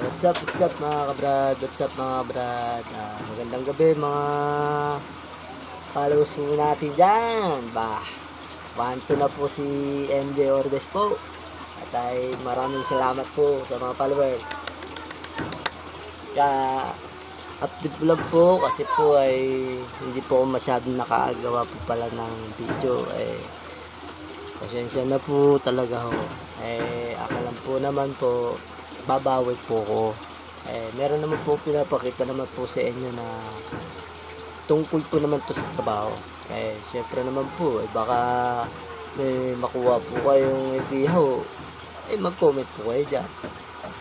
What's up mga kabrad? What's up mga kabrad? Magandang gabi mga followers po natin dyan. Wanto na po si MJ Ordes po. At ay maraming salamat po sa mga followers. Kaya update vlog po kasi po ay hindi po ako masyadong nakaagawa po pala ng video. Pasensya na po talaga ho. Akalam po naman po babawi po ko. Meron naman po pinapakita naman po sa inyo na tungkol po naman to sa trabaho. Syempre naman po, baka may makuha po kayong idea ho, mag-comment po kayo dyan.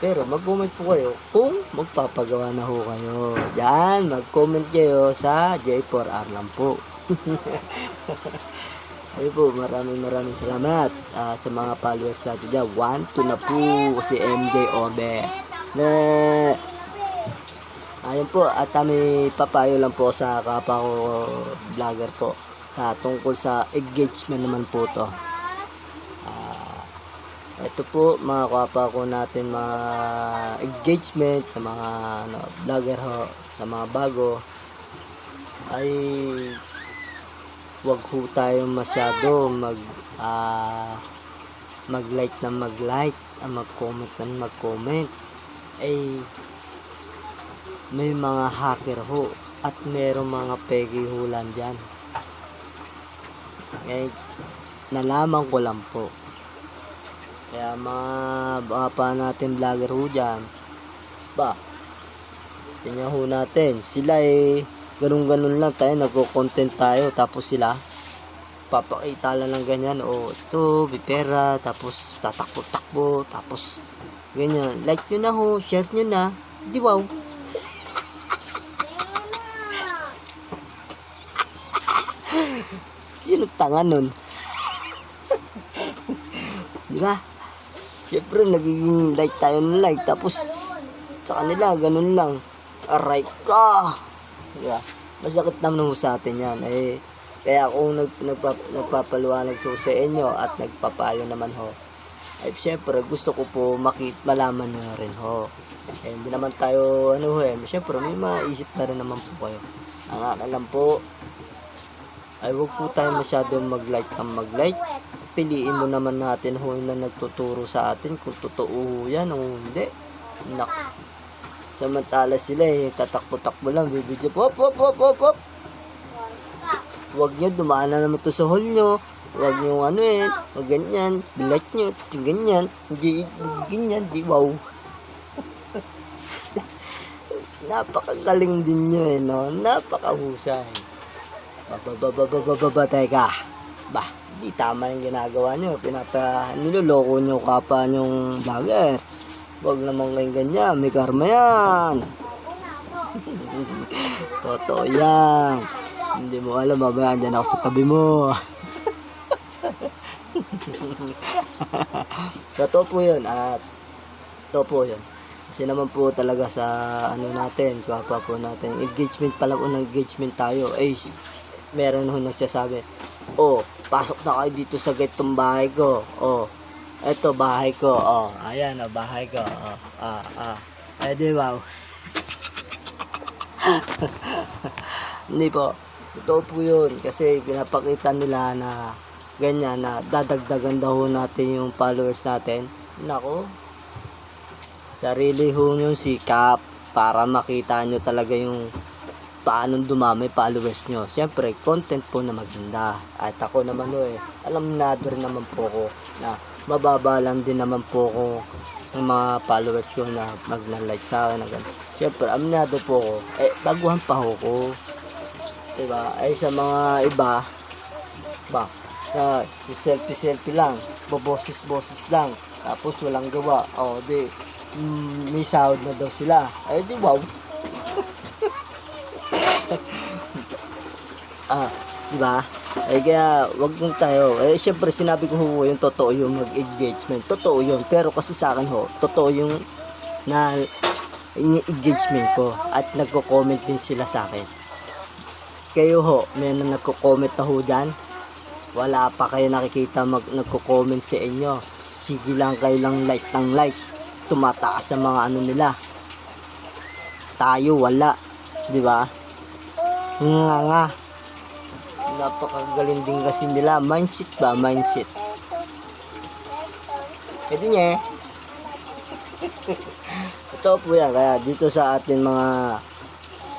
Pero mag-comment po kayo kung magpapagawa na ho kayo. Dyan, mag-comment kayo sa J4R lang po. Ayun po, maraming salamat sa mga followers natin dyan. 1-2 na po si MJ Obe. Ayun po, at may papayo lang po sa kapwa ko vlogger po sa tungkol sa engagement naman po to. Ito po mga kapwa ko natin, mga engagement sa mga vlogger ho, sa mga bago ay wag ho tayo masyado mag-like na mag-like, mag-comment na mag-comment. May mga hacker ho at merong mga pegi hulan dyan. Nalaman ko lang po. Kaya mga pa natin vlogger ho dyan, tingnan ho natin, sila ganun lang tayo, nagko-content tayo, tapos sila papakita lang ng ganyan, ito, bipera, tapos tatakbo-takbo, tapos ganyan, like nyo na ho, share nyo na, di wow. Sino tanga nun? Di ba? Siyempre, nagiging like tayo ng like, tapos sa kanila, ganun lang, aray ka! Diba? Masakit naman ho sa atin yan. Kaya kung nagpapaliwanag sa inyo at nagpapayo naman ho, siyempre gusto ko po malaman nyo rin ho. Hindi naman tayo siyempre may maisip na rin naman po kayo. Ang akin lang po ay huwag po tayo masyadong mag-like. Piliin mo naman natin ho na nagtuturo sa atin kung totoo yan o hindi. Samantala sila tatakbo-takbo lang, bibidyo pop. Huwag nyo, dumaan na naman to sa hall nyo. Huwag nyo huwag ganyan, like nyo, ganyan, hindi ganyan, di wow. Napakagaling din nyo no? Napakahusay. Teka. Di tama yung ginagawa nyo. Niloloko nyo kapwa nyong vlogger. Huwag naman kayong ganyan, may karma yan. Totoo yan. Hindi mo alam, mamaya andyan ako sa tabi mo. Totoo po yun. Totoo po yun. Kasi naman po talaga sa natin, kapwa po natin, engagement pala kung engagement tayo, meron ho nagsasabi, pasok na kayo dito sa ganitong bahay ko. Eto bahay ko, ayan bahay ko, di wow. Hindi po, totoo po yun, kasi pinapakita nila na ganyan, na dadagdagan daw natin yung followers natin. Nako, sarili ho yung sikap para makita nyo talaga yung paano dumami followers nyo. Siyempre, content po na maganda. At ako naman alam na rin naman po ko na mababa lang din naman po ko ng mga followers ko na magna-like sa akin. Siyempre, aminado po ko. Baguhan pa ho ko. Diba? Sa mga iba, selfie lang. Boses lang. Tapos walang gawa. May sahod na daw sila. Di wow. Diba? Kaya wag mong tayo. Syempre sinabi ko ho yung totoo yung mag-engagement. Totoo yun. Pero kasi sa akin ho, totoo yung engagement ko. At nagko-comment din sila sa akin. Kayo ho, may nagko-comment na ho dyan. Wala pa kayo nakikita nagko-comment sa inyo. Sige lang kayo lang like ng like. Tumataas sa mga nila. tayo wala. Di ba? Nga. Napakagaling din kasi nila. Mindset ba? Mindset. Pwede niya eh. Ito po yan. Kaya dito sa atin mga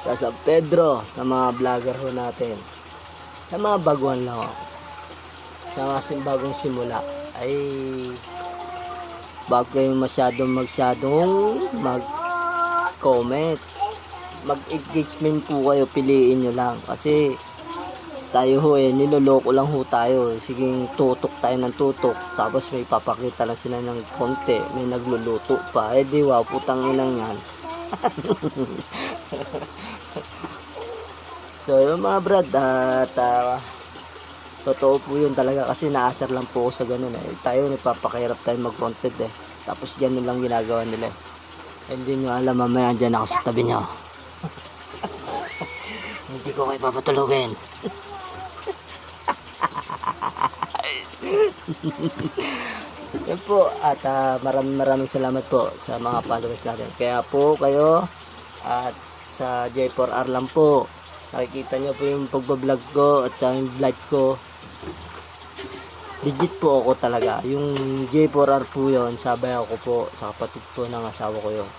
sa San Pedro na mga vlogger ho natin. Sa mga baguhan lang ho. Sa mga bagong simula ay bago kayong masyadong mag-comment. Mag-engagement po kayo. Piliin nyo lang. Kasi tayo ho niloloko lang ho tayo. Siging tutok tayo ng tutok. Tapos may papakita lang sila ng konti. May nagluluto pa. Di wow, putang inang yan. So yung mga brad, at totoo po yun talaga. Kasi naasar lang po ako sa ganun eh. Tayo nagpapakahirap tayo mag-content eh. Tapos ganun lang ginagawa nila eh. Hindi nyo alam, mamaya dyan ako sa tabi nyo. Hindi ko kayo papatulogin. Yan po, at maraming salamat po sa mga followers natin. Kaya po kayo at sa J4R lang po, nakikita nyo po yung pagbablog ko at yung vlog ko. Legit po ako talaga. Yung J4R po yun, sabay ako po sa kapatid po ng asawa ko yun.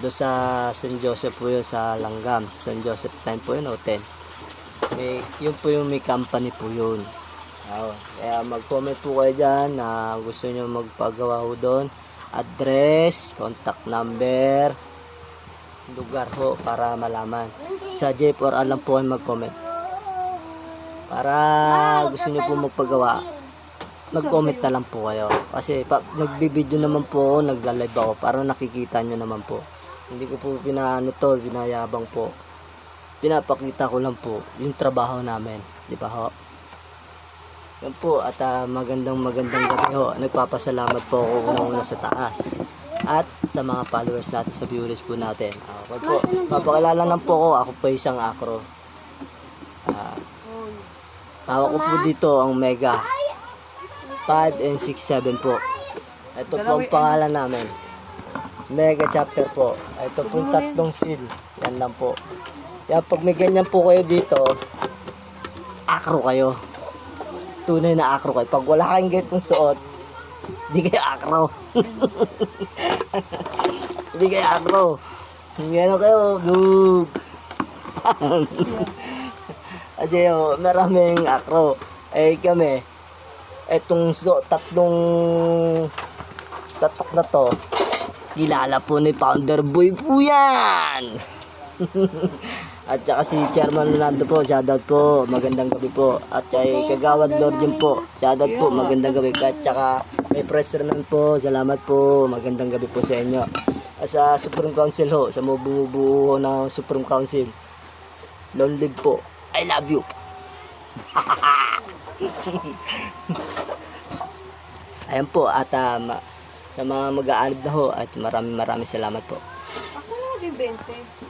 Doon sa San Joseph po yun, sa Langgam. San Joseph time po yun, o 10. Yun po yung may company po yun. Kaya mag-comment po kayo dyan na gusto nyo magpagawa ho doon. Address, contact number, lugar ho para malaman. Sa J4R lang po kayo mag-comment. Para gusto nyo po magpagawa, mag-comment na lang po kayo. Kasi nagbibideo naman po ako, nagla-live ako para nakikita nyo naman po. Hindi ko po binayabang po. Pinapakita ko lang po yung trabaho namin. Di ba ho? Yan po, at magandang gabi ho. Nagpapasalamat po ako una sa taas. At sa mga followers natin, sa viewers po natin. Okay po, papakilala lang po ako. Ako po isang acro. Hawak ko po dito ang Mega 5 and 6, 7 po. Ito po ang pangalan namin. Mega chapter po. Ito po yung tatlong seal. Yan lang po. Yan, pag may ganyan po kayo dito, acro kayo. Tunay na acro kayo. Pag wala kayong ganitong suot, di kayo acro. Di kayo acro. Gano'n kayo, noob. Kasi maraming acro. Kami, etong tatlong tatak na to, kilala po ni Founder Boy po yan. At saka si Chairman Rolando po, shoutout po, magandang gabi po. At kay Kagawad Lord Jim po, shoutout po, magandang gabi. At saka may President po, salamat po, magandang gabi po sa inyo. At sa Supreme Council ho, sa bumubuo ng Supreme Council, long live po, I love you. Ayan po, at sa mga mag-aalib na ho, at maraming salamat po. Asa na yung 20?